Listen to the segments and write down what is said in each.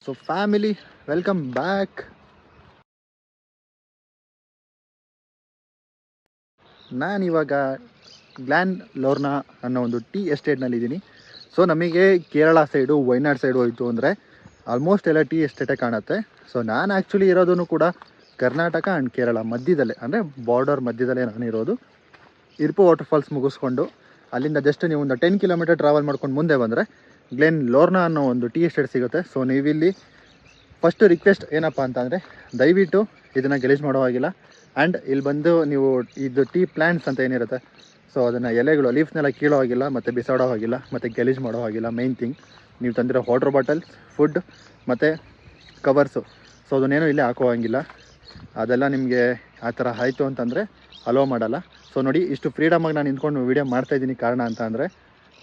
So family, welcome back. ನಾನಿವಾಗ ಗ್ಲ್ಯಾನ್ ಲೋರ್ನಾ ಅನ್ನೋ ಒಂದು ಟೀ ಎಸ್ಟೇಟ್ನಲ್ಲಿದ್ದೀನಿ. ಸೊ ನಮಗೆ ಕೇರಳ ಸೈಡು, ವಯನಾಡ್ ಸೈಡು ಹೋಯಿತು ಅಂದರೆ ಆಲ್ಮೋಸ್ಟ್ ಎಲ್ಲ ಟೀ ಎಸ್ಟೇಟೇ ಕಾಣುತ್ತೆ. ಸೊ ನಾನು ಆ್ಯಕ್ಚುಲಿ ಇರೋದೂ ಕೂಡ ಕರ್ನಾಟಕ ಆ್ಯಂಡ್ ಕೇರಳ ಮಧ್ಯದಲ್ಲೇ, ಅಂದರೆ ಬಾರ್ಡರ್ ಮಧ್ಯದಲ್ಲೇ ನಾನಿರೋದು. ಇರ್ಪು ವಾಟರ್ ಫಾಲ್ಸ್ ಮುಗಿಸ್ಕೊಂಡು ಅಲ್ಲಿಂದ ಜಸ್ಟ್ ನೀವು ಒಂದು 10 ಕಿಲೋಮೀಟರ್ ಟ್ರಾವೆಲ್ ಮಾಡ್ಕೊಂಡು ಮುಂದೆ ಬಂದರೆ ಗ್ಲೆನ್ ಲೋರ್ನಾ ಅನ್ನೋ ಒಂದು ಟೀ ಎಸ್ಟೇಟ್ ಸಿಗುತ್ತೆ. ಸೊ ನೀವಿಲ್ಲಿ ಫಸ್ಟ್ ರಿಕ್ವೆಸ್ಟ್ ಏನಪ್ಪ ಅಂತಂದರೆ, ದಯವಿಟ್ಟು ಇದನ್ನು ಗಲೀಜು ಮಾಡೋ ಹಾಗಿಲ್ಲ. ಆ್ಯಂಡ್ ಇಲ್ಲಿ ಬಂದು ನೀವು ಇದು ಟೀ ಪ್ಲ್ಯಾಂಟ್ಸ್ ಅಂತ ಏನಿರುತ್ತೆ, ಸೊ ಅದನ್ನು ಎಲೆಗಳು ಲೀವ್ಸ್ನೆಲ್ಲ ಕೀಳೋ ಹಾಗಿಲ್ಲ, ಮತ್ತು ಬಿಸಾಡೋ ಹಾಗಿಲ್ಲ, ಮತ್ತು ಗಲೀಜು ಮಾಡೋ ಹಾಗಿಲ್ಲ. ಮೈನ್ ಥಿಂಗ್, ನೀವು ತಂದಿರೋ ವಾಟರ್ ಬಾಟಲ್ಸ್, ಫುಡ್ ಮತ್ತು ಕವರ್ಸು, ಸೊ ಅದನ್ನೇನು ಇಲ್ಲೇ ಹಾಕೋ ಹಾಗಿಲ್ಲ. ಅದೆಲ್ಲ ನಿಮಗೆ ಆ ಥರ ಆಯಿತು ಅಂತಂದರೆ ಅಲೋ ಮಾಡಲ್ಲ. ಸೊ ನೋಡಿ, ಇಷ್ಟು ಫ್ರೀಡಮಾಗಿ ನಾನು ನಿಂತ್ಕೊಂಡು ವೀಡಿಯೋ ಮಾಡ್ತಾಯಿದ್ದೀನಿ. ಕಾರಣ ಅಂತ ಅಂದರೆ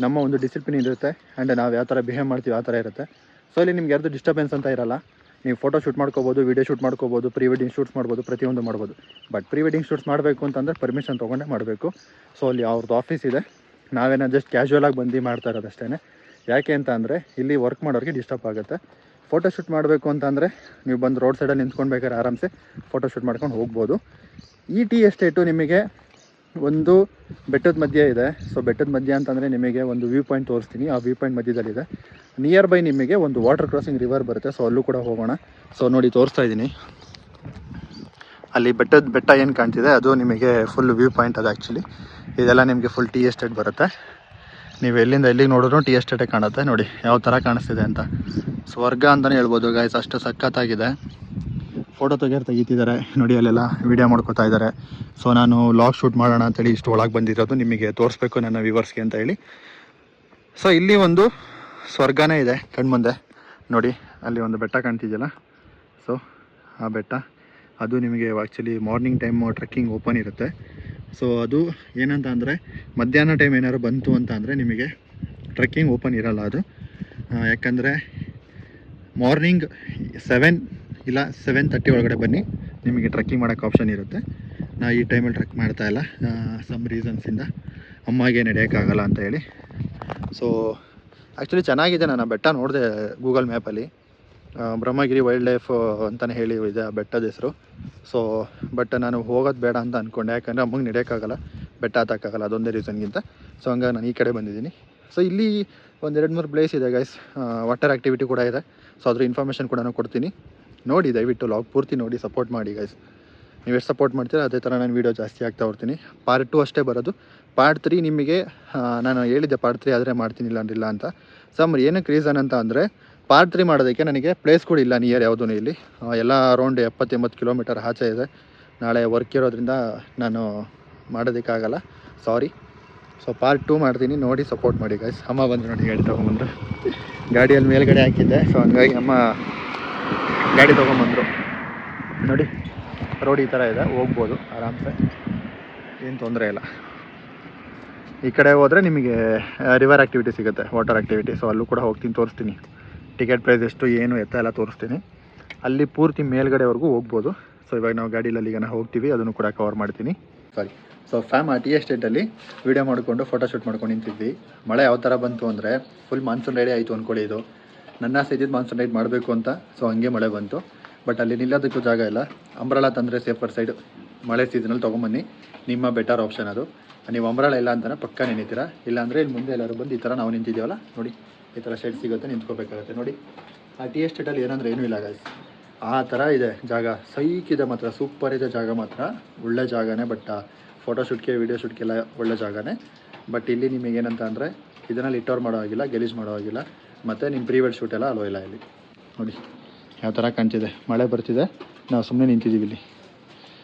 ನಮ್ಮ ಒಂದು ಡಿಸಿಪ್ಲಿನ್ ಇರುತ್ತೆ, ಆ್ಯಂಡ್ ನಾವು ಯಾವ ಥರ ಬಿಹೇವ್ ಮಾಡ್ತೀವಿ ಆ ಥರ ಇರುತ್ತೆ. ಸೊ ಇಲ್ಲಿ ನಿಮ್ಗೆ ಯಾರ್ದು ಡಿಸ್ಟರ್ಬೆನ್ಸ್ ಅಂತ ಇರಲ್ಲ. ನೀವು ಫೋಟೋ ಶೂಟ್ ಮಾಡ್ಕೋಬೋದು, ವೀಡಿಯೋ ಶೂಟ್ ಮಾಡ್ಕೋಬೋದು, ಪ್ರೀ ವೆಡ್ಡಿಂಗ್ ಶೂಟ್ಸ್ ಮಾಡ್ಬೋದು, ಪ್ರತಿಯೊಂದು ಮಾಡ್ಬೋದು. ಬಟ್ ಪ್ರೀ ವೆಡ್ಡಿಂಗ್ ಶೂಟ್ಸ್ ಮಾಡಬೇಕು ಅಂತಂದರೆ ಪರ್ಮಿಷನ್ ತೊಗೊಂಡೇ ಮಾಡಬೇಕು. ಸೊ ಅಲ್ಲಿ ಅವ್ರದ್ದು ಆಫೀಸ್ ಇದೆ, ನಾವೇನೋ ಜಸ್ಟ್ ಕ್ಯಾಶುವಲಾಗಿ ಬಂದು ಮಾಡ್ತಾ ಇರೋದು ಅಷ್ಟೇ. ಯಾಕೆ ಅಂತ ಅಂದರೆ ಇಲ್ಲಿ ವರ್ಕ್ ಮಾಡೋರಿಗೆ ಡಿಸ್ಟರ್ಬ್ ಆಗುತ್ತೆ. ಫೋಟೋ ಶೂಟ್ ಮಾಡಬೇಕು ಅಂತಂದರೆ ನೀವು ಬಂದು ರೋಡ್ ಸೈಡಲ್ಲಿ ನಿಂತ್ಕೊಳ್ಬೇಕಾದ್ರೆ ಆರಾಮ್ಸೆ ಫೋಟೋ ಶೂಟ್ ಮಾಡ್ಕೊಂಡು ಹೋಗ್ಬೋದು. ಈ ಟೀ ಎಸ್ಟೇಟು ನಿಮಗೆ ಒಂದು ಬೆಟ್ಟದ ಮಧ್ಯೆ ಇದೆ. ಸೊ ಬೆಟ್ಟದ ಮಧ್ಯೆ ಅಂತಂದರೆ ನಿಮಗೆ ಒಂದು ವ್ಯೂ ಪಾಯಿಂಟ್ ತೋರಿಸ್ತೀನಿ. ಆ ವ್ಯೂ ಪಾಯಿಂಟ್ ಮಧ್ಯದಲ್ಲಿದೆ. ನಿಯರ್ ಬೈ ನಿಮಗೆ ಒಂದು ವಾಟರ್ ಕ್ರಾಸಿಂಗ್ ರಿವರ್ ಬರುತ್ತೆ. ಸೊ ಅಲ್ಲೂ ಕೂಡ ಹೋಗೋಣ. ಸೊ ನೋಡಿ, ತೋರಿಸ್ತಾ ಇದ್ದೀನಿ. ಅಲ್ಲಿ ಬೆಟ್ಟ ಏನು ಕಾಣ್ತಿದೆ ಅದು ನಿಮಗೆ ಫುಲ್ ವ್ಯೂ ಪಾಯಿಂಟ್. ಅದು ಆ್ಯಕ್ಚುಲಿ ಇದೆಲ್ಲ ನಿಮಗೆ ಫುಲ್ ಟೀ ಎಸ್ಟೇಟ್ ಬರುತ್ತೆ. ನೀವು ಎಲ್ಲಿಂದ ಎಲ್ಲಿಗೆ ನೋಡಿದ್ರು ಟೀ ಎಸ್ಟೇಟೇ ಕಾಣುತ್ತೆ. ನೋಡಿ ಯಾವ ಥರ ಕಾಣಿಸ್ತಿದೆ ಅಂತ. ಸ್ವರ್ಗ ಅಂತಲೇ ಹೇಳ್ಬೋದು ಗೈಸ್, ಅಷ್ಟು ಸಖತ್ತಾಗಿದೆ. ಫೋಟೋ ತೆಗಿತಿದ್ದಾರೆ ನೋಡಿ, ಅಲ್ಲೆಲ್ಲ ವೀಡಿಯೋ ಮಾಡ್ಕೋತಾ ಇದ್ದಾರೆ. ಸೊ ನಾನು ಲಾಗ್ ಶೂಟ್ ಮಾಡೋಣ ಅಂತೇಳಿ ಇಷ್ಟು ಒಳಗೆ ಬಂದಿರೋದು, ನಿಮಗೆ ತೋರಿಸ್ಬೇಕು ನನ್ನ ವ್ಯೂವರ್ಸ್ಗೆ ಅಂತ ಹೇಳಿ. ಸೊ ಇಲ್ಲಿ ಒಂದು ಸ್ವರ್ಗನೇ ಇದೆ ಕಣ್ಮುಂದೆ ನೋಡಿ. ಅಲ್ಲಿ ಒಂದು ಬೆಟ್ಟ ಕಾಣ್ತಿದೆಯಲ್ಲ, ಸೊ ಆ ಬೆಟ್ಟ ಅದು ನಿಮಗೆ actually morning time trekking open ಇರುತ್ತೆ. ಸೊ ಅದು ಏನಂತ ಅಂದರೆ ಮಧ್ಯಾಹ್ನ ಟೈಮ್ ಏನಾದ್ರು ಬಂತು ಅಂತ ಅಂದರೆ ನಿಮಗೆ ಟ್ರೆಕ್ಕಿಂಗ್ ಓಪನ್ ಇರಲ್ಲ ಅದು. ಯಾಕಂದರೆ ಮಾರ್ನಿಂಗ್ 7 ಇಲ್ಲ 7:30 ಒಳಗಡೆ ಬನ್ನಿ, ನಿಮಗೆ ಟ್ರೆಕ್ಕಿಂಗ್ ಮಾಡೋಕ್ಕೆ ಆಪ್ಷನ್ ಇರುತ್ತೆ. ನಾ ಈ ಟೈಮಲ್ಲಿ ಟ್ರೆಕ್ ಮಾಡ್ತಾಯಿಲ್ಲ, ಸಮ್ ರೀಸನ್ಸಿಂದ ಅಮ್ಮಗೆ ನಡೆಯೋಕ್ಕಾಗಲ್ಲ ಅಂತ ಹೇಳಿ. ಸೊ ಆ್ಯಕ್ಚುಲಿ ಚೆನ್ನಾಗಿದೆ. ನಾನು ಆ ಬೆಟ್ಟ ನೋಡಿದೆ ಗೂಗಲ್ ಮ್ಯಾಪಲ್ಲಿ. ಬ್ರಹ್ಮಗಿರಿ ವೈಲ್ಡ್ ಲೈಫ್ ಅಂತಲೇ ಹೇಳಿ ಇದೆ ಆ ಬೆಟ್ಟದ ಹೆಸರು. ಸೊ ಬಟ್ ನಾನು ಹೋಗೋದು ಬೇಡ ಅಂತ ಅಂದ್ಕೊಂಡೆ, ಯಾಕಂದರೆ ಅಮ್ಮಗೆ ನಡೆಯೋಕ್ಕಾಗಲ್ಲ, ಬೆಟ್ಟ ಹತ್ತಕ್ಕಾಗಲ್ಲ, ಅದೊಂದೇ ರೀಸನ್ಗಿಂತ. ಸೊ ಹಂಗಾಗಿ ನಾನು ಈ ಕಡೆ ಬಂದಿದ್ದೀನಿ. ಸೊ ಇಲ್ಲಿ ಒಂದು 2-3 ಪ್ಲೇಸ್ ಇದೆ ಗೈಸ್. ವಾಟರ್ ಆ್ಯಕ್ಟಿವಿಟಿ ಕೂಡ ಇದೆ. ಸೊ ಅದ್ರ ಇನ್ಫಾರ್ಮೇಷನ್ ಕೂಡ ನಾನು ಕೊಡ್ತೀನಿ. ನೋಡಿ, ದಯವಿಟ್ಟು ಲಾಗ್ ಪೂರ್ತಿ ನೋಡಿ, ಸಪೋರ್ಟ್ ಮಾಡಿ ಗೈಸ್. ನೀವು ಎಷ್ಟು ಸಪೋರ್ಟ್ ಮಾಡ್ತೀರಾ ಅದೇ ಥರ ನಾನು ವೀಡಿಯೋ ಜಾಸ್ತಿ ಆಗ್ತಾ ಹೋಗ್ತೀನಿ. ಪಾರ್ಟ್ 2 ಅಷ್ಟೇ ಬರೋದು. ಪಾರ್ಟ್ 3 ನಿಮಗೆ ನಾನು ಹೇಳಿದ್ದೆ ಪಾರ್ಟ್ 3 ಆದರೆ ಮಾಡ್ತೀನಿ, ಇಲ್ಲ ಅಂತ. ಸಮ್ ಏನಕ್ಕೆ ರೀಸನ್ ಅಂತ ಅಂದರೆ, ಪಾರ್ಟ್ 3 ಮಾಡೋದಕ್ಕೆ ನನಗೆ ಪ್ಲೇಸ್ ಕೂಡ ಇಲ್ಲ ನಿಯರ್ ಯಾವುದೂ ಇಲ್ಲಿ. ಎಲ್ಲ ಅರೌಂಡ್ 70-80 ಕಿಲೋಮೀಟರ್ ಆಚೆ ಇದೆ. ನಾಳೆ ವರ್ಕ್ ಇರೋದ್ರಿಂದ ನಾನು ಮಾಡೋದಕ್ಕಾಗಲ್ಲ, ಸಾರಿ. ಸೊ ಪಾರ್ಟ್ 2 ಮಾಡ್ತೀನಿ, ನೋಡಿ ಸಪೋರ್ಟ್ ಮಾಡಿ ಗೈಸ್. ಅಮ್ಮ ಬಂದು ನೋಡಿ, ಗಾಡಿ ತೊಗೊಂಬಂದರು. ಗಾಡಿಯಲ್ಲಿ ಮೇಲ್ಗಡೆ ಹಾಕಿದ್ದೆ, ಸೊ ಹಂಗಾಗಿ ಅಮ್ಮ ಗಾಡಿ ತೊಗೊಂಬಂದರು. ನೋಡಿ ರೋಡ್ ಈ ಥರ ಇದೆ, ಹೋಗ್ಬೋದು ಆರಾಮ್ಸೆ, ಏನು ತೊಂದರೆ ಇಲ್ಲ. ಈ ಕಡೆ ಹೋದರೆ ನಿಮಗೆ ರಿವರ್ ಆ್ಯಕ್ಟಿವಿಟಿ ಸಿಗುತ್ತೆ, ವಾಟರ್ ಆ್ಯಕ್ಟಿವಿಟಿ. ಸೊ ಅಲ್ಲೂ ಕೂಡ ಹೋಗ್ತೀನಿ, ತೋರಿಸ್ತೀನಿ. ಟಿಕೆಟ್ ಪ್ರೈಸ್ ಎಷ್ಟು ಏನು ಎತ್ತ ಎಲ್ಲ ತೋರಿಸ್ತೀನಿ. ಅಲ್ಲಿ ಪೂರ್ತಿ ಮೇಲ್ಗಡೆವರೆಗೂ ಹೋಗ್ಬೋದು. ಸೊ ಇವಾಗ ನಾವು ಗಾಡೀಲಿ ಅಲ್ಲಿಗೆ ಹೋಗ್ತೀವಿ, ಅದನ್ನು ಕೂಡ ಕವರ್ ಮಾಡ್ತೀನಿ. ಸಾರಿ. ಸೊ ಟೀ ಎಸ್ಟೇಟಲ್ಲಿ ವೀಡಿಯೋ ಮಾಡಿಕೊಂಡು ಫೋಟೋ ಶೂಟ್ ಮಾಡ್ಕೊಂಡು ನಿಂತಿದ್ವಿ. ಮಳೆ ಯಾವ ಥರ ಬಂತು ಅಂದರೆ ಫುಲ್ ಮಾನ್ಸೂನ್ ರೈಡೇ ಆಯಿತು ಅಂದ್ಕೊಳ್ಳಿ. ಇದು ನನ್ನ ಆಸೆ ಇದ್ದಿದ್ದು ಮಾನ್ಸೂನ್ ರೈಡ್ ಮಾಡಬೇಕು ಅಂತ. ಸೊ ಹಂಗೆ ಮಳೆ ಬಂತು. ಬಟ್ ಅಲ್ಲಿ ನಿಲ್ಲೋದಕ್ಕೂ ಜಾಗ ಇಲ್ಲ. ಅಂಬ್ರಲಾ ತಂದರೆ ಸೇಫರ್ ಸೈಡ್, ಮಳೆ ಸೀಸನಲ್ಲಿ ತೊಗೊಂಬನ್ನಿ, ನಿಮ್ಮ ಬೆಟರ್ ಆಪ್ಷನ್ ಅದು. ನೀವು ಅಂಬ್ರಲಾ ಇಲ್ಲ ಅಂತಾನೆ ಪಕ್ಕ ನಿಂತೀರಾ. ಇಲ್ಲಾಂದರೆ ಇಲ್ಲಿ ಮುಂದೆ ಎಲ್ಲರೂ ಬಂದು ಈ ಥರ ನಾವು ನಿಂತಿದ್ದೀವಲ್ಲ ನೋಡಿ, ಈ ಥರ ಶೆಡ್ ಸಿಗುತ್ತೆ, ನಿಂತ್ಕೋಬೇಕಾಗುತ್ತೆ. ನೋಡಿ ಆ ಟೀ ಎಸ್ಟೇಟಲ್ಲಿ ಏನಂದರೆ ಏನೂ ಇಲ್ಲ ಗೈಸ್, ಆ ಥರ ಇದೆ ಜಾಗ. ಸೈಕಿದೆ ಮಾತ್ರ, ಸೂಪರ್ ಇದೆ ಜಾಗ ಮಾತ್ರ, ಒಳ್ಳೆ ಜಾಗನೇ. ಬಟ್ ಫೋಟೋ ಶೂಟ್ಗೆ, ವೀಡಿಯೋ ಶೂಟ್ಗೆಲ್ಲ ಒಳ್ಳೆ ಜಾಗನೇ. ಬಟ್ ಇಲ್ಲಿ ನಿಮಗೇನಂತ ಅಂದರೆ ಇದನ್ನು ಲಿಟೋರ್ ಮಾಡೋ ಆಗಿಲ್ಲ, ಗಲೀಜು ಮಾಡೋ ಆಗಿಲ್ಲ, ಮತ್ತು ನಿಮ್ಮ ಪ್ರೀ ವೆಡ್ ಶೂಟ್ ಎಲ್ಲ ಅಲೋ ಇಲ್ಲ ಇಲ್ಲಿ. ನೋಡಿ ಯಾವ ಥರ ಕಾಣ್ತಿದೆ. ಮಳೆ ಬರ್ತಿದೆ, ನಾವು ಸುಮ್ಮನೆ ನಿಂತಿದ್ದೀವಿ ಇಲ್ಲಿ.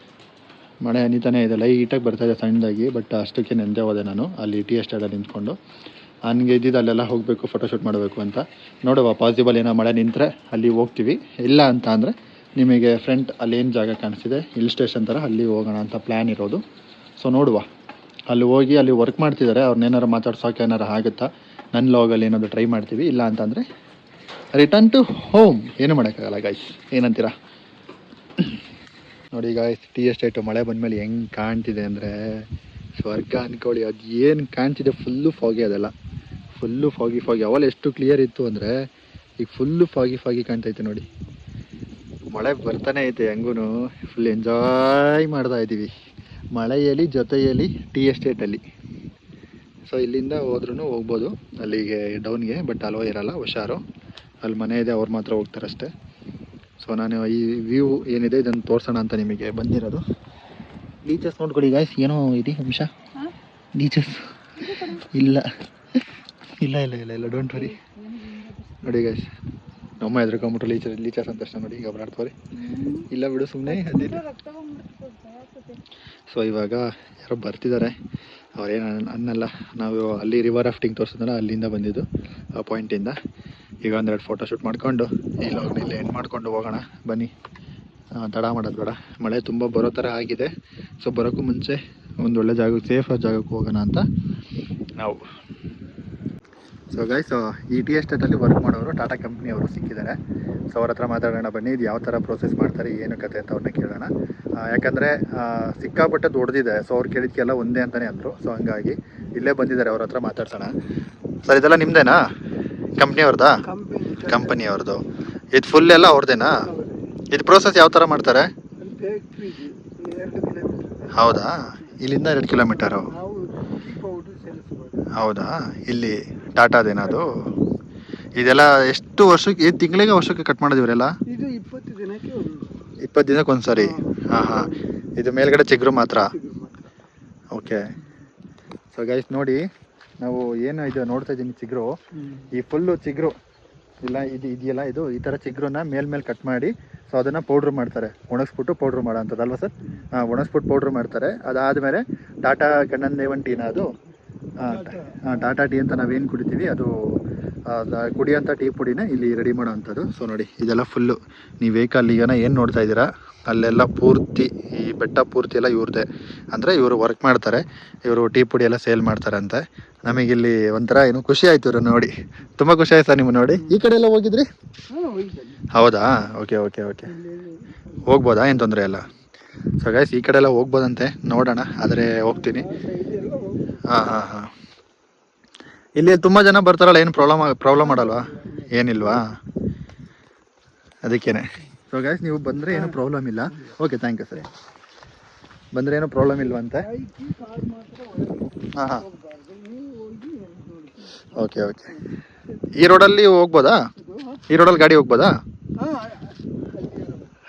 ಮಳೆ ಹನಿತಾನೇ ಇದೆ, ಲೈಟಾಗಿ ಬರ್ತಾಯಿದೆ ಸಣ್ಣದಾಗಿ. ಬಟ್ ಅಷ್ಟಕ್ಕೆ ನೆಂದೇ ಹೋದೆ ನಾನು ಅಲ್ಲಿ ಟೀ ಎಸ್ಟೇಟಲ್ಲಿ ನಿಂತ್ಕೊಂಡು. ನನಗೆ ಇದ್ದಿದ್ದು ಅಲ್ಲೆಲ್ಲ ಹೋಗಬೇಕು, ಫೋಟೋಶೂಟ್ ಮಾಡಬೇಕು ಅಂತ. ನೋಡುವ ಪಾಸಿಬಲ್ ಏನೋ ಮಳೆ ನಿಂತರೆ ಅಲ್ಲಿ ಹೋಗ್ತೀವಿ. ಇಲ್ಲ ಅಂತ ಅಂದರೆ ನಿಮಗೆ ಫ್ರಂಟ್ ಅಲ್ಲೇನು ಜಾಗ ಕಾಣಿಸ್ತಿದೆ ಹಿಲ್ ಸ್ಟೇಷನ್ ಥರ, ಅಲ್ಲಿ ಹೋಗೋಣ ಅಂತ ಪ್ಲ್ಯಾನ್ ಇರೋದು. ಸೊ ನೋಡುವ, ಅಲ್ಲಿ ಹೋಗಿ ಅಲ್ಲಿ ವರ್ಕ್ ಮಾಡ್ತಿದ್ದಾರೆ, ಅವ್ರನ್ನೇನಾರು ಮಾತಾಡ್ಸೋಕೆ ಏನಾರು ಆಗುತ್ತಾ, ನನ್ನ ಲಾಗಲ್ಲಿ ಏನಾದರೂ ಟ್ರೈ ಮಾಡ್ತೀವಿ. ಇಲ್ಲ ಅಂತಂದರೆ ರಿಟರ್ನ್ ಟು ಹೋಮ್. ಏನು ಮಾಡೋಕ್ಕಾಗಲ್ಲ ಗೈಸ್, ಏನಂತೀರಾ? ನೋಡಿ ಗಾಯ್ಸ್, ಟೀ ಎಸ್ಟೇಟು ಮಳೆ ಬಂದಮೇಲೆ ಹೆಂಗೆ ಕಾಣ್ತಿದೆ ಅಂದರೆ ಸ್ವರ್ಗ ಅಂದ್ಕೊಳ್ಳಿ. ಅದು ಏನು ಕಾಣ್ತಿದೆ ಫುಲ್ಲು ಫಾಗಿ, ಅದೆಲ್ಲ ಫುಲ್ಲು ಫಾಗಿ. ಅವೆಲ್ಲ ಎಷ್ಟು ಕ್ಲಿಯರ್ ಇತ್ತು ಅಂದರೆ ಈಗ ಫುಲ್ಲು ಫಾಗಿ ಕಾಣ್ತೈತೆ ನೋಡಿ. ಮಳೆ ಬರ್ತಾನೆ ಐತೆ, ಹೆಂಗೂ ಫುಲ್ ಎಂಜಾಯ್ ಮಾಡ್ತಾ ಇದ್ದೀವಿ ಮಳೆಯಲ್ಲಿ ಜೊತೆಯಲ್ಲಿ ಟೀ ಎಸ್ಟೇಟಲ್ಲಿ. ಸೊ ಇಲ್ಲಿಂದ ಹೋದ್ರೂ ಹೋಗ್ಬೋದು ಅಲ್ಲಿಗೆ ಡೌನ್ಗೆ, ಬಟ್ ಅಲೋ ಇರಲ್ಲ, ಹುಷಾರು. ಅಲ್ಲಿ ಮನೆ ಇದೆ, ಅವ್ರು ಮಾತ್ರ ಹೋಗ್ತಾರಷ್ಟೇ. ಸೊ ನಾನು ಈ ವ್ಯೂ ಏನಿದೆ ಇದನ್ನು ತೋರಿಸೋಣ ಅಂತ ನಿಮಗೆ ಬಂದಿರೋದು. ಬೀಚಸ್ ನೋಡ್ಕೊಳ್ಳಿ ಗಾಯ್ಸ್. ಏನೋ ಇದೆ ಅಂಶ, ಬೀಚಸ್ ಇಲ್ಲ ಇಲ್ಲ ಇಲ್ಲ ಇಲ್ಲ ಇಲ್ಲ ಡೋಂಟ್ ವರಿ. ನೋಡಿ ಗಾಯ್ಸ್, ನಮ್ಮ ಎದ್ರಕೊಂಬಿಟ್ಟು ಲೀಚರ್ಸ್ ಅಂತ ತಕ್ಷಣ ನೋಡಿ ಗಬರಾಡ್ತವ್ರಿ. ಇಲ್ಲ ಬಿಡು ಸುಮ್ಮನೆ ಅದಿಲ್ಲ. ಸೊ ಇವಾಗ ಯಾರೋ ಬರ್ತಿದ್ದಾರೆ, ಅವ್ರೇನು ಅನ್ನಲ್ಲ. ನಾವು ಅಲ್ಲಿ ರಿವರ್ ರಾಫ್ಟಿಂಗ್ ತೋರಿಸಿದ್ನಲ್ಲ, ಅಲ್ಲಿಂದ ಬಂದಿದ್ದು, ಆ ಪಾಯಿಂಟಿಂದ. ಈಗ ಒಂದೆರಡು ಫೋಟೋ ಶೂಟ್ ಮಾಡಿಕೊಂಡು ಇಲ್ಲಿ ಎಂಡ್ ಮಾಡಿಕೊಂಡು ಹೋಗೋಣ ಬನ್ನಿ. ತಡ ಮಾಡೋದು ಬೇಡ, ಮಳೆ ತುಂಬ ಬರೋ ಥರ ಆಗಿದೆ. ಸೊ ಬರೋಕ್ಕೂ ಮುಂಚೆ ಒಂದು ಒಳ್ಳೆ ಜಾಗಕ್ಕೆ, ಸೇಫ್ ಜಾಗಕ್ಕೆ ಹೋಗೋಣ ಅಂತ ನಾವು. ಸೊ ಗೈಸ್, ಈ ಟೀ ಎಸ್ಟೇಟಲ್ಲಿ ವರ್ಕ್ ಮಾಡೋರು ಟಾಟಾ ಕಂಪ್ನಿಯವರು ಸಿಕ್ಕಿದ್ದಾರೆ. ಸೊ ಅವ್ರ ಹತ್ರ ಮಾತಾಡೋಣ ಬನ್ನಿ. ಇದು ಯಾವ ಥರ ಪ್ರೋಸೆಸ್ ಮಾಡ್ತಾರೆ, ಏನು ಕತೆ ಅಂತ ಅವ್ರನ್ನ ಕೇಳೋಣ. ಯಾಕಂದರೆ ಸಿಕ್ಕಾಪಟ್ಟೆ ದೊಡ್ಡದಿದೆ. ಸೊ ಅವ್ರು ಕೇಳಿದ್ಕೆಲ್ಲ ಒಂದೇ ಅಂತಲೇ ಅಂದರು. ಸೊ ಹಂಗಾಗಿ ಇಲ್ಲೇ ಬಂದಿದ್ದಾರೆ, ಅವ್ರ ಹತ್ರ ಮಾತಾಡ್ಸೋಣ. ಸರ್ ಇದೆಲ್ಲ ನಿಮ್ಮದೇನಾ, ಕಂಪ್ನಿಯವ್ರದ್ದಾ? ಕಂಪನಿಯವ್ರದ್ದು. ಇದು ಫುಲ್ ಎಲ್ಲ ಅವ್ರದ್ದೇನಾ? ಇದು ಪ್ರೋಸೆಸ್ ಯಾವ ಥರ ಮಾಡ್ತಾರೆ? ಹೌದಾ, ಇಲ್ಲಿಂದ 2 ಕಿಲೋಮೀಟರು. ಹೌದಾ, ಇಲ್ಲಿ ಟಾಟಾದೇನದು? ಇದೆಲ್ಲ ಎಷ್ಟು ವರ್ಷಕ್ಕೆ, ತಿಂಗಳಿಗೆ ವರ್ಷಕ್ಕೆ ಕಟ್ ಮಾಡೋದು ಇವರೆಲ್ಲ? 20 ದಿನಕ್ಕೆ ಒಂದ್ಸರಿ. ಹಾಂ. ಇದು ಮೇಲ್ಗಡೆ ಚಿಗುರು ಮಾತ್ರ. ಓಕೆ. ಸೊ ಗೈಸ್ ನೋಡಿ, ನಾವು ಏನು ಇದು ನೋಡ್ತಾ ಇದ್ದೀನಿ ಚಿಗುರು, ಈ ಫುಲ್ಲು ಚಿಗುರು ಇಲ್ಲ ಇದೆಯಲ್ಲ, ಇದು ಈ ಥರ ಚಿಗುರನ್ನ ಮೇಲ್ಮೇಲೆ ಕಟ್ ಮಾಡಿ, ಸೊ ಅದನ್ನು ಪೌಡ್ರ್ ಮಾಡ್ತಾರೆ, ಒಣಗಿಸ್ಬಿಟ್ಟು ಪೌಡ್ರ್ ಮಾಡೋ ಅಂಥದ್ದಲ್ವ ಸರ್? ಒಣಗಿಸ್ಬಿಟ್ಟು ಪೌಡ್ರ್ ಮಾಡ್ತಾರೆ. ಅದಾದಮೇಲೆ ಟಾಟಾ ಗಣ್ಣನ್ ದೇವನ್ ಟೀನ ಅದು, ಟಾಟಾ ಟೀ ಅಂತ ನಾವೇನು ಕುಡಿತೀವಿ ಅದು ಕುಡಿಯೋಂಥ ಟೀ ಪುಡಿನೇ ಇಲ್ಲಿ ರೆಡಿ ಮಾಡೋ ಅಂಥದ್ದು. ಸೊ ನೋಡಿ, ಇದೆಲ್ಲ ಫುಲ್ಲು ನೀವು ವೆಹಿಕಲ್ ಈಗನ ಏನು ನೋಡ್ತಾ ಇದ್ದೀರಾ ಅಲ್ಲೆಲ್ಲ ಪೂರ್ತಿ, ಈ ಬೆಟ್ಟ ಪೂರ್ತಿ ಎಲ್ಲ ಇವ್ರದ್ದೇ. ಅಂದರೆ ಇವರು ವರ್ಕ್ ಮಾಡ್ತಾರೆ, ಇವರು ಟೀ ಪುಡಿ ಎಲ್ಲ ಸೇಲ್ ಮಾಡ್ತಾರಂತೆ. ನಮಗಿಲ್ಲಿ ಒಂಥರ ಏನು ಖುಷಿ ಆಯಿತು ಇವರು ನೋಡಿ, ತುಂಬ ಖುಷಿ ಆಯ್ತು ಸರ್ ನಿಮ್ಗೆ ನೋಡಿ. ಈ ಕಡೆ ಎಲ್ಲ ಹೋಗಿದ್ರಿ? ಹೌದಾ, ಓಕೆ. ಹೋಗ್ಬೋದಾ, ಏನು ತೊಂದರೆ ಇಲ್ಲ. ಸೊ ಗೈಸ್, ಈ ಕಡೆ ಎಲ್ಲ ಹೋಗ್ಬೋದಂತೆ, ನೋಡೋಣ. ಆದರೆ ಹೋಗ್ತೀನಿ. ಹಾಂ. ಇಲ್ಲಿ ತುಂಬ ಜನ ಬರ್ತಾರಲ್ಲ, ಏನು ಪ್ರಾಬ್ಲಮ್ ಮಾಡಲ್ವಾ? ಏನಿಲ್ವಾ? ಅದಕ್ಕೇನೆ. ಸೊ ಗೈಸ್, ನೀವು ಬಂದರೆ ಏನೂ ಪ್ರಾಬ್ಲಮ್ ಇಲ್ಲ. Okay, thank you sir. ಬಂದರೆ ಏನೂ ಪ್ರಾಬ್ಲಮ್ ಇಲ್ವಂತೆ? ಹಾಂ. ಓಕೆ. ಈ ರೋಡಲ್ಲಿ ಹೋಗ್ಬೋದಾ? ಈ ರೋಡಲ್ಲಿ ಗಾಡಿ ಹೋಗ್ಬೋದಾ?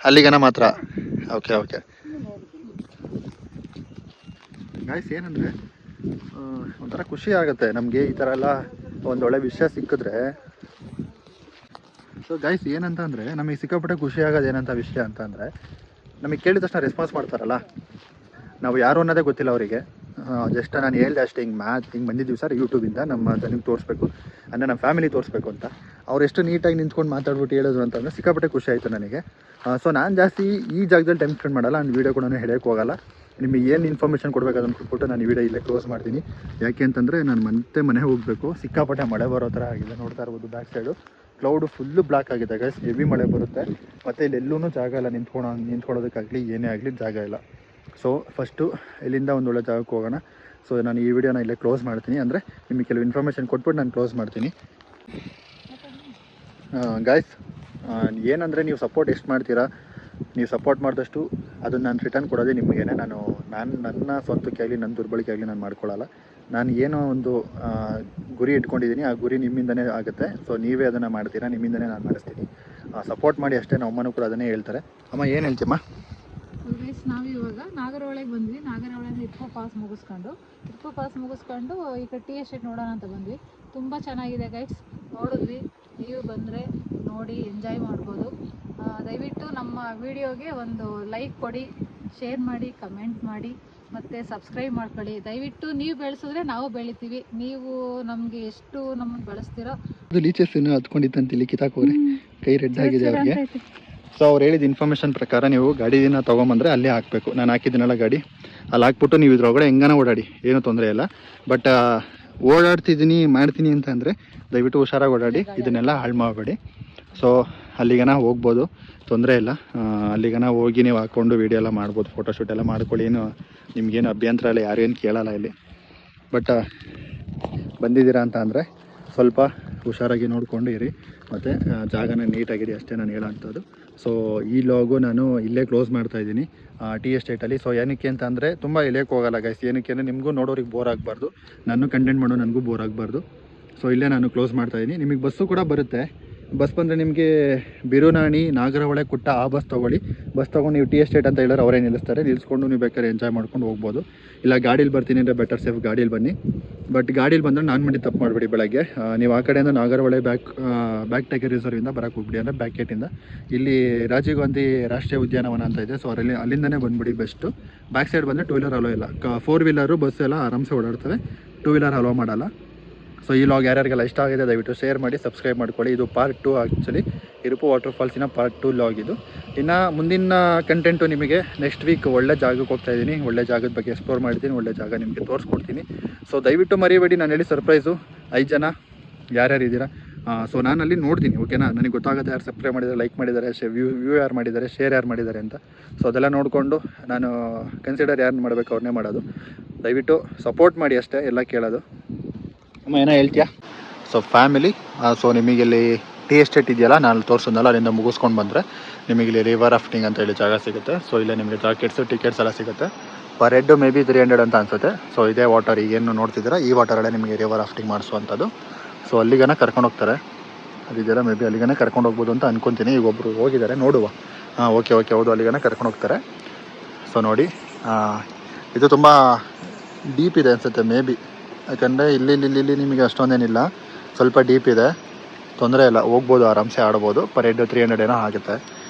ಅಲ್ಲಿಗನ ಮಾತ್ರ. ಓಕೆ. ಗಾಯ್ಸ್, ಏನಂದರೆ ಒಂಥರ ಖುಷಿ ಆಗುತ್ತೆ ನಮಗೆ ಈ ಥರ ಎಲ್ಲ ಒಂದೊಳ್ಳೆ ವಿಷಯ ಸಿಕ್ಕಿದ್ರೆ. ಸೊ ಗೈಸ್, ಏನಂತ ಅಂದರೆ ನಮಗೆ ಸಿಕ್ಕಾಪಟ್ಟೆ ಖುಷಿ ಆಗೋದು ಏನಂತ ವಿಷಯ ಅಂತ ಅಂದರೆ, ನಮಗೆ ಕೇಳಿದ ತಕ್ಷಣ ರೆಸ್ಪಾನ್ಸ್ ಮಾಡ್ತಾರಲ್ಲ. ನಾವು ಯಾರು ಅನ್ನೋದೇ ಗೊತ್ತಿಲ್ಲ ಅವರಿಗೆ. ಜಸ್ಟ್ ನಾನು ಹೇಳ್ದೆ ಅಷ್ಟೇ, ಹಿಂಗೆ ಬಂದಿದ್ದೀವಿ ಸರ್ ಯೂಟ್ಯೂಬಿಂದ, ನಮ್ಮ ನಿಮ್ಗೆ ತೋರಿಸ್ಬೇಕು ಅಂದರೆ ನಮ್ಮ ಫ್ಯಾಮಿಲಿ ತೋರಿಸ್ಬೇಕು ಅಂತ. ಅವ್ರು ಎಷ್ಟು ನೀಟಾಗಿ ನಿಂತ್ಕೊಂಡು ಮಾತಾಡ್ಬಿಟ್ಟು ಹೇಳಿದ್ರು ಅಂತಂದರೆ ಸಿಕ್ಕಾಪಟ್ಟೆ ಖುಷಿ ಆಯಿತು ನನಗೆ. ಸೊ ನಾನು ಜಾಸ್ತಿ ಈ ಜಾಗದಲ್ಲಿ ಟೈಮ್ ಸ್ಪೆಂಡ್ ಮಾಡಲ್ಲ, ನಾನು ವೀಡಿಯೋ ಕೂಡ ಹೇಳೋಕ್ಕೆ ಹೋಗಲ್ಲ. ನಿಮಗೆ ಏನು ಇನ್ಫಾರ್ಮೇಷನ್ ಕೊಡಬೇಕು ಅದನ್ನು ಕೊಟ್ಬಿಟ್ಟು ನಾನು ಈ ವಿಡಿಯೋ ಇಲ್ಲೇ ಕ್ಲೋಸ್ ಮಾಡ್ತೀನಿ. ಯಾಕೆ ಅಂತಂದರೆ ನಾನು ಮತ್ತೆ ಮನೆಗೆ ಹೋಗಬೇಕು. ಸಿಕ್ಕಾಪಟ್ಟೆ ಮಳೆ ಬರೋ ಥರ ಆಗಿದೆ, ನೋಡ್ತಾ ಇರ್ಬೋದು back side cloud full block ಆಗಿದೆ ಗೈಸ್. ಹೆವಿ ಮಳೆ ಬರುತ್ತೆ. ಮತ್ತು ಇಲ್ಲೆಲ್ಲೂ ಜಾಗ ಇಲ್ಲ, ನಿಂತ್ಕೊಳ್ಳೋದಕ್ಕಾಗಲಿ ಏನೇ ಆಗಲಿ ಜಾಗ ಇಲ್ಲ. ಸೊ ಫಸ್ಟು ಇಲ್ಲಿಂದ ಒಂದು ಒಳ್ಳೆ ಜಾಗಕ್ಕೆ ಹೋಗೋಣ. ಸೊ ನಾನು ಈ ವಿಡಿಯೋನ ಇಲ್ಲೇ ಕ್ಲೋಸ್ ಮಾಡ್ತೀನಿ. ಅಂದರೆ ನಿಮಗೆ ಕೆಲವು ಇನ್ಫಾರ್ಮೇಷನ್ ಕೊಟ್ಬಿಟ್ಟು ನಾನು ಕ್ಲೋಸ್ ಮಾಡ್ತೀನಿ. ಗಾಯ್ಸ್, ಏನಂದರೆ ನೀವು ಸಪೋರ್ಟ್ ಎಷ್ಟು ಮಾಡ್ತೀರಾ, ನೀವು ಸಪೋರ್ಟ್ ಮಾಡಿದಷ್ಟು ಅದನ್ನು ನಾನು ರಿಟರ್ನ್ ಕೊಡೋದೇ ನಿಮಗೇನೆ. ನಾನು ನನ್ನ ಸ್ವಂತಕ್ಕೆ ಆಗಲಿ ನನ್ನ ದುರ್ಬಳಕೆ ಆಗಲಿ ನಾನು ಮಾಡ್ಕೊಳ್ಳಲ್ಲ. ನಾನು ಏನೋ ಒಂದು ಗುರಿ ಇಟ್ಕೊಂಡಿದ್ದೀನಿ, ಆ ಗುರಿ ನಿಮ್ಮಿಂದನೇ ಆಗುತ್ತೆ. ಸೊ ನೀವೇ ಅದನ್ನು ಮಾಡ್ತೀರಾ, ನಿಮ್ಮಿಂದನೇ ನಾನು ಮಾಡಿಸ್ತೀನಿ. ಸಪೋರ್ಟ್ ಮಾಡಿ ಅಷ್ಟೇ. ನಮ್ಮ ಅಮ್ಮನೂ ಕೂಡ ಅದನ್ನೇ ಹೇಳ್ತಾರೆ. ಅಮ್ಮ ಏನು ಹೇಳ್ತೀಮ್ಮ? ನಾವು ಇವಾಗ ನಾಗರಹೊಳೆಗೆ ಬಂದ್ವಿ. ನಾಗರಹೊಳೆಯಿಂದ ಇಟ್ಕೋ ಪಾಸ್ ಮುಗಿಸ್ಕೊಂಡು ಈ ಕಡೆ ಟೀ ಎಸ್ಟೇಟ್ ನೋಡೋಣ ಅಂತ ಬಂದ್ವಿ. ತುಂಬ ಚೆನ್ನಾಗಿದೆ ಗೈಸ್, ನೋಡಿದ್ವಿ. ನೀವು ಬಂದರೆ ನೋಡಿ ಎಂಜಾಯ್ ಮಾಡ್ಬೋದು. ದಯವಿಟ್ಟು ನಮ್ಮ ವಿಡಿಯೋಗೆ ಒಂದು ಲೈಕ್ ಕೊಡಿ, ಶೇರ್ ಮಾಡಿ, ಕಮೆಂಟ್ ಮಾಡಿ, ಮತ್ತು ಸಬ್ಸ್ಕ್ರೈಬ್ ಮಾಡ್ಕೊಳ್ಳಿ. ದಯವಿಟ್ಟು ನೀವು ಬೆಳೆಸಿದ್ರೆ ನಾವು ಬೆಳಿತೀವಿ. ನೀವು ನಮಗೆ ಎಷ್ಟು ನಮ್ಮನ್ನು ಬೆಳೆಸ್ತೀರೋ. ಅದು ಲೀಚಸ್ ಹತ್ಕೊಂಡಿತ್ತಂತ ಇಲ್ಲಿ ಕಿತ್ತಾಕೋರೆ, ಕೈ ರೆಡ್ ಆಗಿದೆ ಅವ್ರಿಗೆ. ಸೊ ಅವ್ರು ಹೇಳಿದ ಇನ್ಫಾರ್ಮೇಷನ್ ಪ್ರಕಾರ ನೀವು ಗಾಡಿನ ತೊಗೊಂಬಂದರೆ ಅಲ್ಲೇ ಹಾಕಬೇಕು. ನಾನು ಹಾಕಿದ್ದೀನಲ್ಲ ಗಾಡಿ, ಅಲ್ಲಿ ಹಾಕ್ಬಿಟ್ಟು ನೀವು ಇದ್ರೊಳಗಡೆ ಹೆಂಗಾನ ಓಡಾಡಿ, ಏನೂ ತೊಂದರೆ ಇಲ್ಲ. ಬಟ್ ಓಡಾಡ್ತಿದ್ದೀನಿ ಮಾಡ್ತೀನಿ ಅಂತ ಅಂದರೆ ದಯವಿಟ್ಟು ಹುಷಾರಾಗಿ ಓಡಾಡಿ, ಇದನ್ನೆಲ್ಲ ಹಾಳು ಮಾಡಬೇಡಿ. ಸೊ ಅಲ್ಲಿಗನ ಹೋಗ್ಬೋದು, ತೊಂದರೆ ಇಲ್ಲ. ಅಲ್ಲಿಗನ ಹೋಗಿ ನೀವು ಹಾಕ್ಕೊಂಡು ವೀಡಿಯೋ ಎಲ್ಲ ಮಾಡ್ಬೋದು, ಫೋಟೋಶೂಟ್ ಎಲ್ಲ ಮಾಡ್ಕೊಳ್ಳಿ. ಏನು ನಿಮಗೇನು ಅಭ್ಯಂತರ ಇಲ್ಲ, ಯಾರೇನು ಕೇಳಲ್ಲ ಇಲ್ಲಿ. ಬಟ್ ಬಂದಿದ್ದೀರಾ ಅಂತ ಅಂದರೆ ಸ್ವಲ್ಪ ಹುಷಾರಾಗಿ ನೋಡಿಕೊಂಡು ಇರಿ ಮತ್ತು ಜಾಗನ ನೀಟಾಗಿರಿ ಅಷ್ಟೇ ನಾನು ಹೇಳೋಂಥದ್ದು. ಸೊ ಈ ಲಾಗು ನಾನು ಇಲ್ಲೇ ಕ್ಲೋಸ್ ಮಾಡ್ತಾಯಿದ್ದೀನಿ ಟೀ ಎಸ್ಟೇಟಲ್ಲಿ. ಸೊ ಏನಕ್ಕೆ ಅಂತ ಅಂದರೆ ತುಂಬ ಇಳಿಯೋಕ್ಕೆ ಹೋಗಲ್ಲ ಗೈಸ್. ಏನಕ್ಕೆ ಅಂದರೆ ನಿಮಗೂ ನೋಡೋರಿಗೆ ಬೋರ್ ಆಗಬಾರ್ದು, ನಾನು ಕಂಟೆಂಟ್ ಮಾಡೋ ನನಗೂ ಬೋರ್ ಆಗಬಾರ್ದು. ಸೊ ಇಲ್ಲೇ ನಾನು ಕ್ಲೋಸ್ ಮಾಡ್ತಾಯಿದ್ದೀನಿ. ನಿಮಗೆ ಬಸ್ಸು ಕೂಡ ಬರುತ್ತೆ. ಬಸ್ ಬಂದರೆ ನಿಮಗೆ ಬಿರುನಾಣಿ, ನಾಗರಹೊಳೆ, ಕುಟ್ಟ ಆ ಬಸ್ ತೊಗೊಳ್ಳಿ. ಬಸ್ ತೊಗೊಂಡು ನೀವು ಟೀ ಎಸ್ಟೇಟ್ ಅಂತ ಹೇಳೋರು ಅವರೇ ನಿಲ್ಲಿಸ್ತಾರೆ. ನಿಲ್ಲಿಸ್ಕೊಂಡು ನೀವು ಬೇಕಾದ್ರೆ ಎಂಜಾಯ್ ಮಾಡ್ಕೊಂಡು ಹೋಗ್ಬೋದು. ಇಲ್ಲ ಗಾಡೀಲಿ ಬರ್ತೀನಿ ಅಂದರೆ ಬೆಟರ್ ಸೇಫ್ ಗಾಡೀಲಿ ಬನ್ನಿ. ಬಟ್ ಗಾಡೀಲಿ ಬಂದರೆ ನಾನು ಮಾಡಿ ತಪ್ಪು ಮಾಡಿಬಿಡಿ. ಬೆಳಗ್ಗೆ ನೀವು ಆ ಕಡೆಯಿಂದ ನಾಗರಹೊಳೆ ಬ್ಯಾಕ್ ಟೈಗರ್ ರಿಸರ್ವಿಂದ ಬರೋಕ್ಕೆ ಹೋಗ್ಬಿಡಿ, ಅಂದರೆ ಬ್ಯಾಕ್ ಗೇಟಿಂದ. ಇಲ್ಲಿ ರಾಜೀವ್ ಗಾಂಧಿ ರಾಷ್ಟ್ರೀಯ ಉದ್ಯಾನವನ ಅಂತ ಇದೆ. ಸೊ ಅಲ್ಲಿಂದನೇ ಬಂದುಬಿಡಿ ಬೆಸ್ಟು. ಬ್ಯಾಕ್ ಸೈಡ್ ಬಂದರೆ 2 ವೀಲರ್ ಅಲೋ ಇಲ್ಲ. 4 ವೀಲರು ಬಸ್ ಎಲ್ಲ ಆರಾಮ್ಸೆ ಓಡಾಡ್ತವೆ, 2 ವೀಲರ್ ಅಲೋ ಮಾಡಲ್ಲ. ಸೊ ಈ ಲಾಗ್ ಯಾರ್ಯಾರಿಗೆಲ್ಲ ಇಷ್ಟ ಆಗಿದೆ ದಯವಿಟ್ಟು ಶೇರ್ ಮಾಡಿ, ಸಬ್ಸ್ಕ್ರೈಬ್ ಮಾಡ್ಕೊಳ್ಳಿ. ಇದು ಪಾರ್ಟ್ 2 ಆ್ಯಕ್ಚುಲಿ, ಇರುಪು ವಾಟರ್ ಫಾಲ್ಸಿನ ಪಾರ್ಟ್ 2 ಲಾಗ್ ಇದು. ಇನ್ನು ಮುಂದಿನ ಕಂಟೆಂಟು ನಿಮಗೆ ನೆಕ್ಸ್ಟ್ ವೀಕ್ ಒಳ್ಳೆ ಜಾಗಕ್ಕೆ ಹೋಗ್ತಾಯಿದ್ದೀನಿ. ಒಳ್ಳೆ ಜಾಗದ ಬಗ್ಗೆ ಎಕ್ಸ್ಪ್ಲೋರ್ ಮಾಡ್ತೀನಿ, ಒಳ್ಳೆ ಜಾಗ ನಿಮಗೆ ತೋರಿಸ್ಕೊಡ್ತೀನಿ. ಸೊ ದಯವಿಟ್ಟು ಮರಿಬೇಡಿ, ನಾನು ಹೇಳಿ ಸರ್ಪ್ರೈಸು 5 ಜನ ಯಾರ್ಯಾರು ಇದ್ದೀರಾ. ಸೊ ನಾನು ಅಲ್ಲಿ ನೋಡ್ತೀನಿ, ಓಕೆನಾ. ನನಗೆ ಗೊತ್ತಾಗುತ್ತೆ ಯಾರು ಸಬ್ಸ್ಕ್ರೈಬ್ ಮಾಡಿದ್ದಾರೆ, ಲೈಕ್ ಮಾಡಿದ್ದಾರೆ, ವ್ಯೂ ಯಾರು ಮಾಡಿದ್ದಾರೆ, ಶೇರ್ ಯಾರು ಮಾಡಿದ್ದಾರೆ ಅಂತ. ಸೊ ಅದೆಲ್ಲ ನೋಡಿಕೊಂಡು ನಾನು ಕನ್ಸಿಡರ್ ಯಾರು ಮಾಡಬೇಕು ಅವ್ರನ್ನೇ ಮಾಡೋದು. ದಯವಿಟ್ಟು ಸಪೋರ್ಟ್ ಮಾಡಿ ಅಷ್ಟೇ, ಎಲ್ಲ ಕೇಳೋದು. ಅಮ್ಮ ಏನೋ ಹೇಳ್ತೀಯಾ? ಸೊ ಫ್ಯಾಮಿಲಿ, ಸೊ ನಿಮಗಿಲ್ಲಿ ಟೀ ಎಸ್ಟೇಟ್ ಇದೆಯಲ್ಲ, ನಾನು ತೋರಿಸೋದಲ್ಲ, ಅಲ್ಲಿಂದ ಮುಗಿಸ್ಕೊಂಡು ಬಂದರೆ ನಿಮಗಿಲ್ಲಿ ರಿವರ್ ರಾಫ್ಟಿಂಗ್ ಅಂತ ಹೇಳಿ ಜಾಗ ಸಿಗುತ್ತೆ. ಸೊ ಇಲ್ಲೇ ನಿಮಗೆ ಜಾಕೆಟ್ಸು ಟಿಕೆಟ್ಸ್ ಎಲ್ಲ ಸಿಗುತ್ತೆ. ಪರ್ ಹೆಡ್ ಮೇ ಬಿ 300 ಅಂತ ಅನಿಸುತ್ತೆ. ಸೊ ಇದೇ ವಾಟರ್ ಈಗೇನು ನೋಡ್ತಿದ್ದೀರಾ, ಈ ವಾಟರಲ್ಲೇ ನಿಮಗೆ ರಿವರ್ ರಾಫ್ಟಿಂಗ್ ಮಾಡಿಸುವಂಥದ್ದು. ಸೊ ಅಲ್ಲಿಗನ ಕರ್ಕೊಂಡು ಹೋಗ್ತಾರೆ. ಅದಿದೆಯಲ್ಲ, ಮೇ ಬಿ ಅಲ್ಲಿಗನೇ ಕರ್ಕೊಂಡು ಹೋಗ್ಬೋದು ಅಂತ ಅನ್ಕೊತೀನಿ. ಈಗ ಒಬ್ಬರು ಹೋಗಿದ್ದಾರೆ, ನೋಡುವ. ಓಕೆ ಹೌದು, ಅಲ್ಲಿಗನೇ ಕರ್ಕೊಂಡು ಹೋಗ್ತಾರೆ. ಸೊ ನೋಡಿ, ಇದು ತುಂಬ ಡೀಪ್ ಇದೆ ಅನಿಸುತ್ತೆ ಮೇ ಬಿ, ಯಾಕಂದರೆ ಇಲ್ಲಿ ನಿಮಗೆ ಅಷ್ಟೊಂದೇನಿಲ್ಲ, ಸ್ವಲ್ಪ ಡೀಪ್ ಇದೆ, ತೊಂದರೆ ಇಲ್ಲ, ಹೋಗ್ಬೋದು, ಆರಾಮ್ಸೆ ಆಡ್ಬೋದು. ಪರ್ ಹೆಡ್ 300 ಏನೋ ಆಗುತ್ತೆ.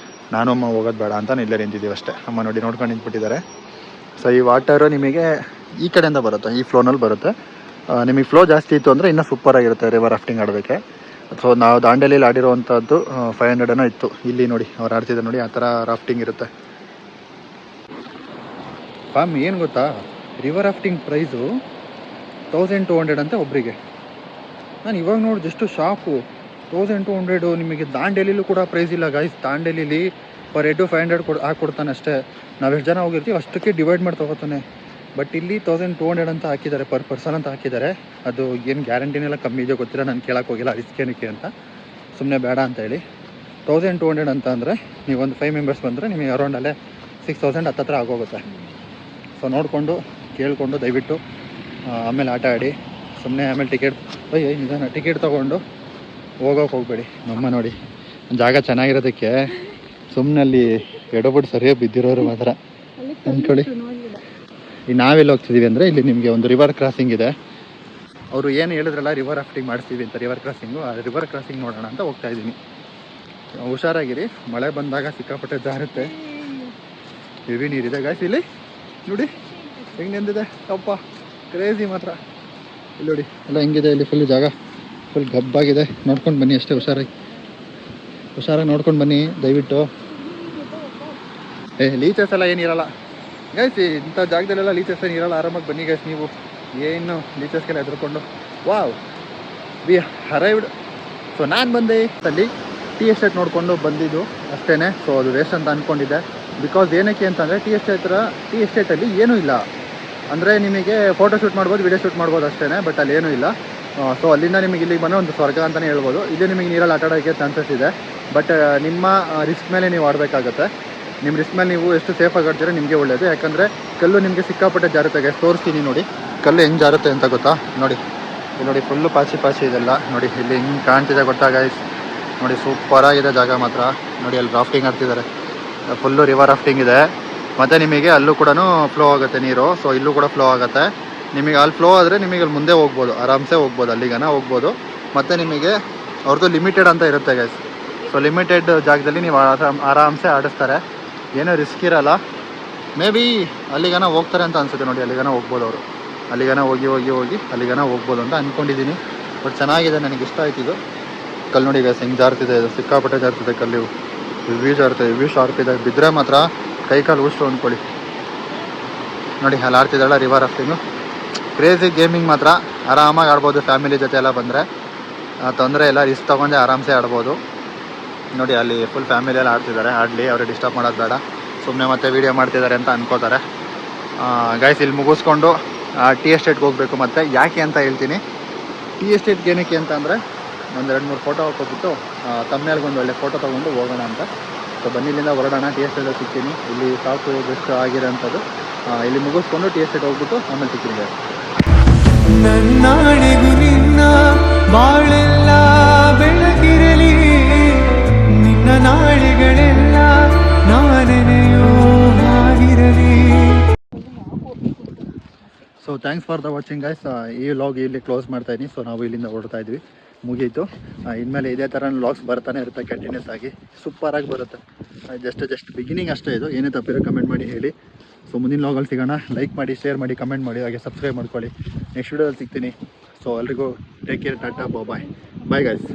ನಾನು ಅಮ್ಮ ಹೋಗೋದು ಬೇಡ ಅಂತ ಇಲ್ಲೇ ನಿಂತಿದ್ದೀವಿ ಅಷ್ಟೇ. ಅಮ್ಮ ನೋಡಿ ನೋಡ್ಕೊಂಡು ನಿಂತ್ಬಿಟ್ಟಿದ್ದಾರೆ. ಸೊ ಈ ವಾಟರು ನಿಮಗೆ ಈ ಕಡೆಯಿಂದ ಬರುತ್ತೆ, ಈ ಫ್ಲೋನಲ್ಲಿ ಬರುತ್ತೆ. ನಿಮಗೆ ಫ್ಲೋ ಜಾಸ್ತಿ ಇತ್ತು ಅಂದರೆ ಇನ್ನೂ ಸೂಪರಾಗಿರುತ್ತೆ ರಿವರ್ ರಾಫ್ಟಿಂಗ್ ಆಡೋದಕ್ಕೆ. ಸೊ ನಾವು ದಾಂಡೇಲಿಯಲ್ಲಿ ಆಡಿರೋವಂಥದ್ದು 500 ಏನೋ ಇತ್ತು. ಇಲ್ಲಿ ನೋಡಿ ಅವ್ರು ಆಡ್ತಿದ್ದಾರೆ ನೋಡಿ, ಆ ಥರ ರಾಫ್ಟಿಂಗ್ ಇರುತ್ತೆ. ಫಾಮ್ ಏನು ಗೊತ್ತಾ, ರಿವರ್ ರಾಫ್ಟಿಂಗ್ ಪ್ರೈಸು 1200 ಅಂತ ಒಬ್ಬರಿಗೆ. ನಾನು ಇವಾಗ ನೋಡಿ ಜಸ್ಟ್ ಶಾಕು, 1200. ನಿಮಗೆ ದಾಂಡೇಲಿಲೂ ಕೂಡ ಪ್ರೈಸ್ ಇಲ್ಲ ಗೈಸ್. ದಾಂಡೇಲಿಲಿ ಪರ್ ಹೆಡ್ 500 ಹಾಕ್ಕೊಡ್ತಾನೆ ಅಷ್ಟೇ. ನಾವು ಎಷ್ಟು ಜನ ಹೋಗಿರ್ತೀವಿ ಅಷ್ಟಕ್ಕೆ ಡಿವೈಡ್ ಮಾಡಿ ತೊಗೋತಾನೆ. ಬಟ್ ಇಲ್ಲಿ 1200 ಅಂತ ಹಾಕಿದ್ದಾರೆ, ಪರ್ ಪರ್ಸನ್ ಅಂತ ಹಾಕಿದ್ದಾರೆ. ಅದು ಏನು ಗ್ಯಾರಂಟಿನೆಲ್ಲ ಕಮ್ಮಿ ಇದೆಯೋ ಗೊತ್ತಿಲ್ಲ, ನಾನು ಕೇಳಕ್ಕೆ ಹೋಗಿಲ್ಲ ರಿಸ್ಕ್ ಏನಕ್ಕೆ ಅಂತ, ಸುಮ್ಮನೆ ಬೇಡ ಅಂತ ಹೇಳಿ. 1200 ಅಂತ ಅಂದರೆ ನೀವೊಂದು 5 ಮೆಂಬರ್ಸ್ ಬಂದರೆ ನಿಮಗೆ ಅರೌಂಡ್ ಅಲ್ಲೇ 6000 ಹತ್ತತ್ರ ಆಗೋಗುತ್ತೆ. ಸೊ ನೋಡಿಕೊಂಡು ಕೇಳಿಕೊಂಡು ದಯವಿಟ್ಟು ಆಮೇಲೆ ಆಟ ಆಡಿ. ಸುಮ್ಮನೆ ಆಮೇಲೆ ನಿಧಾನ ಟಿಕೆಟ್ ತೊಗೊಂಡು ಹೋಗೋಕೆ ಹೋಗಬೇಡಿ. ನಮ್ಮ ನೋಡಿ ಜಾಗ ಚೆನ್ನಾಗಿರೋದಕ್ಕೆ ಸುಮ್ಮನೆ ಅಲ್ಲಿ ಎಡಬಿಟ್ಟು ಸರಿಯಾಗಿ ಬಿದ್ದಿರೋರು ಮಾತ್ರ ಅಂದ್ಕೊಳ್ಳಿ. ಈ ನಾವೆಲ್ಲಿ ಹೋಗ್ತಿದ್ದೀವಿ ಅಂದರೆ ಇಲ್ಲಿ ನಿಮಗೆ ಒಂದು ರಿವರ್ ಕ್ರಾಸಿಂಗ್ ಇದೆ. ಅವರು ಏನು ಹೇಳಿದ್ರಲ್ಲ ರಿವರ್ ರಾಫ್ಟಿಂಗ್ ಮಾಡಿಸ್ತೀವಿ ಅಂತ, ರಿವರ್ ಕ್ರಾಸಿಂಗು, ಆ ರಿವರ್ ಕ್ರಾಸಿಂಗ್ ನೋಡೋಣ ಅಂತ ಹೋಗ್ತಾ ಇದ್ದೀನಿ. ಹುಷಾರಾಗಿರಿ, ಮಳೆ ಬಂದಾಗ ಸಿಕ್ಕಾಪಟ್ಟೆ ಜಾರುತ್ತೆ. ಹೆವಿ ನೀರಿದೆ ಗಾಯ್ಸ್ ಇಲ್ಲಿ ನೋಡಿ ಹೆಂಗೆ ನಿಂದಿದೆ. ಅಪ್ಪ ಕ್ರೇಜಿ ಮಾತ್ರ. ಇಲ್ಲಿ ನೋಡಿ ಎಲ್ಲ ಹೆಂಗಿದೆ, ಇಲ್ಲಿ ಫುಲ್ ಜಾಗ ಫುಲ್ ಗಬ್ಬಾಗಿದೆ. ನೋಡ್ಕೊಂಡು ಬನ್ನಿ ಅಷ್ಟೇ, ಹುಷಾರಾಗಿ ನೋಡ್ಕೊಂಡು ಬನ್ನಿ ದಯವಿಟ್ಟು. ಲೀಚರ್ಸ್ ಎಲ್ಲ ಏನಿರಲ್ಲ ಗೈಸ್, ಇಂಥ ಜಾಗದಲ್ಲೆಲ್ಲ ಲೀಚರ್ಸ್ ಏನು ಇರಲ್ಲ. ಆರಾಮಾಗಿ ಬನ್ನಿ ಗೈಸ್, ನೀವು ಏನು ಲೀಚರ್ಸ್ಗೆಲ್ಲ ಹೆದರ್ಕೊಂಡು. Wow, V arrived. ಸೊ ನಾನು ಬಂದೆ ಅಲ್ಲಿ ಟೀ ಎಸ್ಟೇಟ್ ನೋಡಿಕೊಂಡು ಬಂದಿದ್ದು ಅಷ್ಟೇ. ಸೊ ಅದು ವೇಸ್ಟ್ ಅಂತ ಅಂದ್ಕೊಂಡಿದ್ದೆ. ಬಿಕಾಸ್ ಏನಕ್ಕೆ ಅಂತಂದರೆ ಟೀ ಎಸ್ಟೇಟಲ್ಲಿ ಏನೂ ಇಲ್ಲ. ಅಂದರೆ ನಿಮಗೆ ಫೋಟೋ ಶೂಟ್ ಮಾಡ್ಬೋದು, ವಿಡಿಯೋ ಶೂಟ್ ಮಾಡ್ಬೋದು ಅಷ್ಟೇ. ಬಟ್ ಅಲ್ಲಿ ಏನೂ ಇಲ್ಲ. ಸೊ ಅಲ್ಲಿಂದ ನಿಮಗೆ ಇಲ್ಲಿಗೆ ಬಂದರೆ ಒಂದು ಸ್ವರ್ಗ ಅಂತಲೇ ಹೇಳ್ಬೋದು. ಇಲ್ಲಿ ನಿಮಗೆ ನೀರಲ್ಲಿ ಆಟ ಆಡೋಕ್ಕೆ ಚಾನ್ಸಸ್ ಇದೆ. ಬಟ್ ನಿಮ್ಮ ರಿಸ್ಕ್ ಮೇಲೆ ನೀವು ಆಡಬೇಕಾಗತ್ತೆ. ನಿಮ್ಮ ರಿಸ್ಕ್ ಮೇಲೆ ನೀವು ಎಷ್ಟು ಸೇಫಾಗಿ ಆಡ್ತೀರ ನಿಮಗೆ ಒಳ್ಳೆಯದು. ಯಾಕಂದರೆ ಕಲ್ಲು ನಿಮಗೆ ಸಿಕ್ಕಾಪಟ್ಟೆ ಜಾರುತ್ತೆ ಗೈಸ್. ತೋರಿಸ್ತೀನಿ ನೋಡಿ ಕಲ್ಲು ಹೆಂಗೆ ಜಾರುತ್ತೆ ಅಂತ ಗೊತ್ತಾ. ನೋಡಿ ಇಲ್ಲಿ ನೋಡಿ ಫುಲ್ಲು ಪಾಚಿ ಇದೆಲ್ಲ ನೋಡಿ, ಇಲ್ಲಿ ಹೆಂಗೆ ಕಾಣ್ತಿದೆ ಗೊತ್ತಾ ಗೈಸ್. ನೋಡಿ ಸೂಪರಾಗಿದೆ ಜಾಗ ಮಾತ್ರ. ನೋಡಿ ಅಲ್ಲಿ ರಾಫ್ಟಿಂಗ್ ಆಡ್ತಿದ್ದಾರೆ, ಫುಲ್ಲು ರಿವರ್ ರಾಫ್ಟಿಂಗ್ ಇದೆ. ಮತ್ತು ನಿಮಗೆ ಅಲ್ಲೂ ಕೂಡ ಫ್ಲೋ ಆಗುತ್ತೆ ನೀರು. ಸೊ ಇಲ್ಲೂ ಕೂಡ ಫ್ಲೋ ಆಗುತ್ತೆ. ನಿಮಗೆ ಅಲ್ಲಿ ಫ್ಲೋ ಆದರೆ ನಿಮಗೆ ಅಲ್ಲಿ ಮುಂದೆ ಹೋಗ್ಬೋದು, ಆರಾಮ್ಸೆ ಹೋಗ್ಬೋದು, ಅಲ್ಲಿಗನ ಹೋಗ್ಬೋದು. ಮತ್ತು ನಿಮಗೆ ಅವ್ರದ್ದು ಲಿಮಿಟೆಡ್ ಅಂತ ಇರುತ್ತೆ ಗೈಸ್. ಸೊ ಲಿಮಿಟೆಡ್ ಜಾಗದಲ್ಲಿ ನೀವು ಆರಾಮ್ಸೆ ಆಡಿಸ್ತಾರೆ, ಏನೂ ರಿಸ್ಕ್ ಇರಲ್ಲ. ಮೇ ಬಿ ಅಲ್ಲಿಗನ ಹೋಗ್ತಾರೆ ಅಂತ ಅನಿಸುತ್ತೆ. ನೋಡಿ ಅಲ್ಲಿಗನ ಹೋಗ್ಬೋದು ಅವರು, ಅಲ್ಲಿಗನ ಹೋಗಿ ಅಲ್ಲಿಗನ ಹೋಗ್ಬೋದು ಅಂತ ಅಂದ್ಕೊಂಡಿದ್ದೀನಿ. ಬಟ್ ಚೆನ್ನಾಗಿದೆ, ನನಗೆ ಇಷ್ಟ ಆಯ್ತು ಇದು. ಕಲ್ಲು ನೋಡಿ ಗೈಸ್ ಹೆಂಗೆ ಜಾರ್ತಿದೆ, ಇದು ಸಿಕ್ಕಾಪಟ್ಟೆ ಜಾರ್ತಿದೆ ಕಲ್ಲು. ಇವಿ ಜಾರ್ತಿದೆ, ಇವಿ ಶಾರ್ಪ್ ಇದೆ. ಬಿದ್ದರೆ ಮಾತ್ರ ಕೈ ಕಾಲು ಉಷ್ಟು ಅಂದ್ಕೊಳ್ಳಿ. ನೋಡಿ ಅಲ್ಲಿ ಆಡ್ತಿದ್ದಾಳ ರಿವರ್ ರಾಫ್ಟಿಂಗು. ಕ್ರೇಜಿ ಗೇಮಿಂಗ್ ಮಾತ್ರ. ಆರಾಮಾಗಿ ಆಡ್ಬೋದು ಫ್ಯಾಮಿಲಿ ಜೊತೆ ಎಲ್ಲ ಬಂದರೆ, ತೊಂದರೆ ಇಲ್ಲ. ರಿಸ್ಕ್ ತೊಗೊಂಡೆ ಆರಾಮ್ಸೆ ಆಡ್ಬೋದು. ನೋಡಿ ಅಲ್ಲಿ ಫುಲ್ ಫ್ಯಾಮಿಲಿ ಎಲ್ಲ ಆಡ್ತಿದ್ದಾರೆ, ಆಡಲಿ, ಅವ್ರಿಗೆ ಡಿಸ್ಟರ್ಬ್ ಮಾಡೋದು ಬೇಡ. ಸುಮ್ಮನೆ ಮತ್ತೆ ವೀಡಿಯೋ ಮಾಡ್ತಿದ್ದಾರೆ ಅಂತ ಅನ್ಕೋತಾರೆ ಗೈಸ್. ಇಲ್ಲಿ ಮುಗಿಸ್ಕೊಂಡು ಟೀ ಎಸ್ಟೇಟ್ಗೆ ಹೋಗಬೇಕು. ಮತ್ತು ಯಾಕೆ ಅಂತ ಹೇಳ್ತೀನಿ. ಟೀ ಎಸ್ಟೇಟ್ಗೆ ಏನಕ್ಕೆ ಅಂತ ಅಂದರೆ ಒಂದು 2-3 ಫೋಟೋ ಹಾಕೋಬಿಟ್ಟು ತಮ್ಮನೇಲ್ಗೆ ಒಂದು ಒಳ್ಳೆ ಫೋಟೋ ತೊಗೊಂಡು ಹೋಗೋಣ ಅಂತ. ಸೊ ಬನ್ನಿ ಇಲ್ಲಿಂದ ಹೊರಡೋಣ. ಟೀ ಎಸ್ಟೇಟಲ್ಲಿ ಸಿಗ್ತೀನಿ. ಇಲ್ಲಿ ಸಾಕು ಬೆಸ್ಟ್ ಆಗಿರೋಂಥದ್ದು. ಇಲ್ಲಿ ಮುಗಿಸ್ಕೊಂಡು ಟೀ ಎಸ್ಟೇಟ್ ಹೋಗ್ಬಿಟ್ಟು ಆಮೇಲೆ ಸಿಗ್ತೀನಿ. ನನ್ನಾಣೆಗೂ ನಿನ್ನ ಬಾಳೆಲ್ಲ ಬೆಳಗಿರಲಿ, ನಿನ್ನ ನಾಳೆಗಳೆಲ್ಲ ನಾನೆನೆಯೋ ಆಗಿರಲಿ. So thanks for the watching guys. ಈ ವ್ಲಾಗ್ ಇಲ್ಲಿ ಕ್ಲೋಸ್ ಮಾಡ್ತಾ ಇದ್ದೀನಿ. ಸೊ ನಾವು ಇಲ್ಲಿಂದ ಹೊರಡ್ತಾ ಇದ್ವಿ, ಮುಗೀತು. ಇನ್ಮೇಲೆ ಇದೇ ಥರ ವ್ಲಾಗ್ಸ್ ಬರ್ತಾನೆ ಇರುತ್ತೆ ಕಂಟಿನ್ಯೂಸ್ ಆಗಿ, ಸೂಪರಾಗಿ ಬರುತ್ತೆ. ಜಸ್ಟ್ ಬಿಗಿನಿಂಗ್ ಅಷ್ಟೇ ಇದು. ಏನೇ ತಪ್ಪಿರೋ ಕಮೆಂಟ್ ಮಾಡಿ ಹೇಳಿ. ಸೊ ಮುಂದಿನ ವ್ಲಾಗಲ್ಲಿ ಸಿಗೋಣ. ಲೈಕ್ ಮಾಡಿ, ಶೇರ್ ಮಾಡಿ, ಕಮೆಂಟ್ ಮಾಡಿ, ಹಾಗೆ ಸಬ್ಸ್ಕ್ರೈಬ್ ಮಾಡ್ಕೊಳ್ಳಿ. ನೆಕ್ಸ್ಟ್ ವಿಡಿಯೋದಲ್ಲಿ ಸಿಗ್ತೀನಿ. ಸೊ ಎಲ್ರಿಗೂ take care, tata, bye guys.